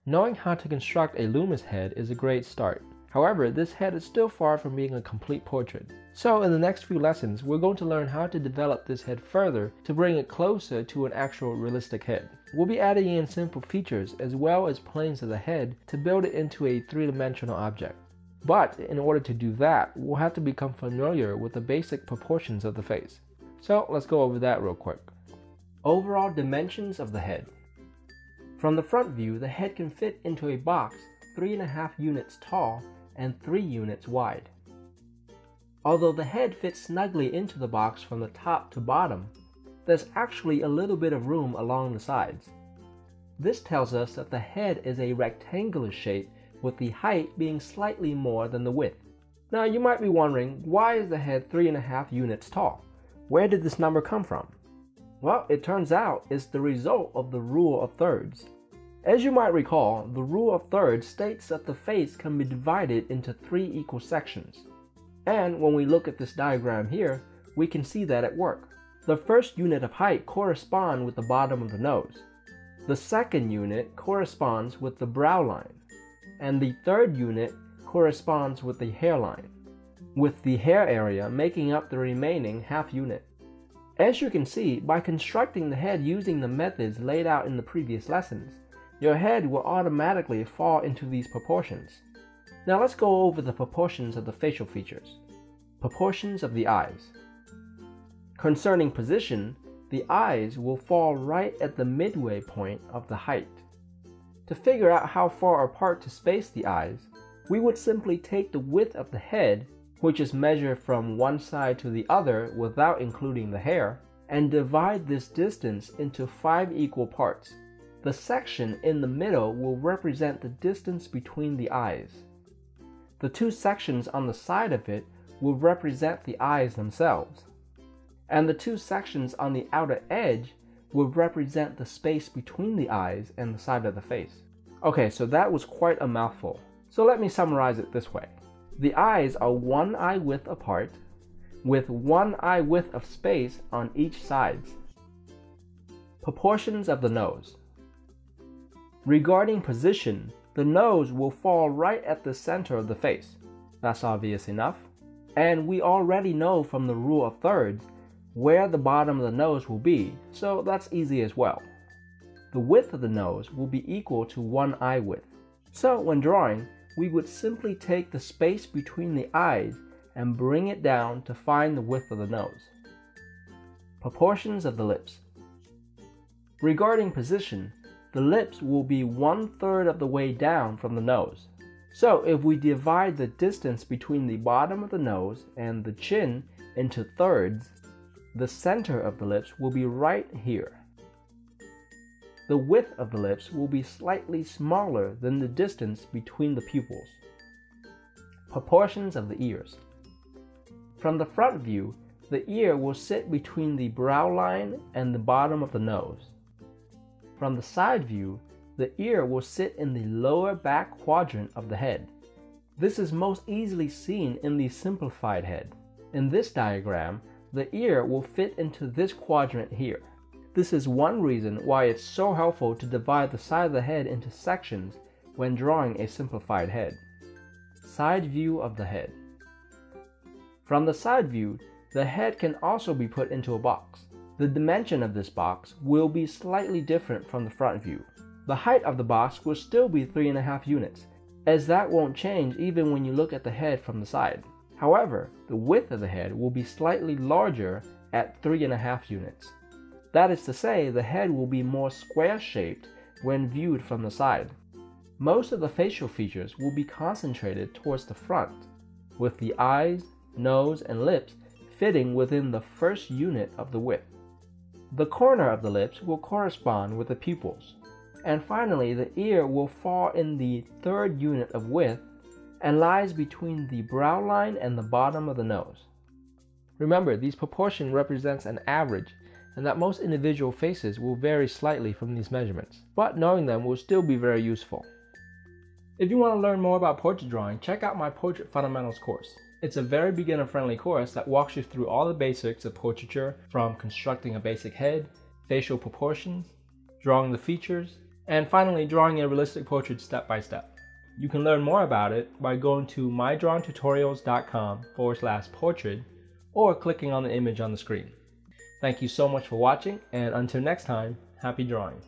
Knowing how to construct a Loomis head is a great start. However, this head is still far from being a complete portrait. So in the next few lessons, we're going to learn how to develop this head further to bring it closer to an actual realistic head. We'll be adding in simple features as well as planes of the head to build it into a three-dimensional object. But in order to do that, we'll have to become familiar with the basic proportions of the face. So let's go over that real quick. Overall dimensions of the head. From the front view, the head can fit into a box 3.5 units tall and 3 units wide. Although the head fits snugly into the box from the top to bottom, there's actually a little bit of room along the sides. This tells us that the head is a rectangular shape with the height being slightly more than the width. Now you might be wondering, why is the head 3.5 units tall? Where did this number come from? Well, it turns out it's the result of the rule of thirds. As you might recall, the rule of thirds states that the face can be divided into 3 equal sections. And when we look at this diagram here, we can see that at work. The first unit of height corresponds with the bottom of the nose. The second unit corresponds with the brow line. And the third unit corresponds with the hairline, with the hair area making up the remaining half unit. As you can see, by constructing the head using the methods laid out in the previous lessons, your head will automatically fall into these proportions. Now let's go over the proportions of the facial features. Proportions of the eyes. Concerning position, the eyes will fall right at the midway point of the height. To figure out how far apart to space the eyes, we would simply take the width of the head, which is measured from one side to the other without including the hair, and divide this distance into 5 equal parts. The section in the middle will represent the distance between the eyes. The 2 sections on the side of it will represent the eyes themselves. And the 2 sections on the outer edge will represent the space between the eyes and the side of the face. Okay, so that was quite a mouthful. So let me summarize it this way. The eyes are 1 eye width apart, with 1 eye width of space on each side. Proportions of the nose. Regarding position, the nose will fall right at the center of the face. That's obvious enough. And we already know from the rule of thirds where the bottom of the nose will be, so that's easy as well. The width of the nose will be equal to 1 eye width. So when drawing, we would simply take the space between the eyes and bring it down to find the width of the nose. Proportions of the lips. Regarding position, the lips will be 1/3 of the way down from the nose. So if we divide the distance between the bottom of the nose and the chin into thirds, the center of the lips will be right here. The width of the lips will be slightly smaller than the distance between the pupils. Proportions of the ears. From the front view, the ear will sit between the brow line and the bottom of the nose. From the side view, the ear will sit in the lower back quadrant of the head. This is most easily seen in the simplified head. In this diagram, the ear will fit into this quadrant here. This is one reason why it's so helpful to divide the side of the head into sections when drawing a simplified head. Side view of the head. From the side view, the head can also be put into a box. The dimension of this box will be slightly different from the front view. The height of the box will still be 3.5 units, as that won't change even when you look at the head from the side. However, the width of the head will be slightly larger at 3.5 units. That is to say, the head will be more square-shaped when viewed from the side. Most of the facial features will be concentrated towards the front, with the eyes, nose, and lips fitting within the first unit of the width. The corner of the lips will correspond with the pupils. And finally, the ear will fall in the third unit of width and lies between the brow line and the bottom of the nose. Remember, these proportions represents an average, and that most individual faces will vary slightly from these measurements, but knowing them will still be very useful. If you want to learn more about portrait drawing, check out my Portrait Fundamentals course. It's a very beginner-friendly course that walks you through all the basics of portraiture, from constructing a basic head, facial proportions, drawing the features, And finally, drawing a realistic portrait step by step. You can learn more about it by going to mydrawingtutorials.com/portrait or clicking on the image on the screen. Thank you so much for watching, and until next time, happy drawing.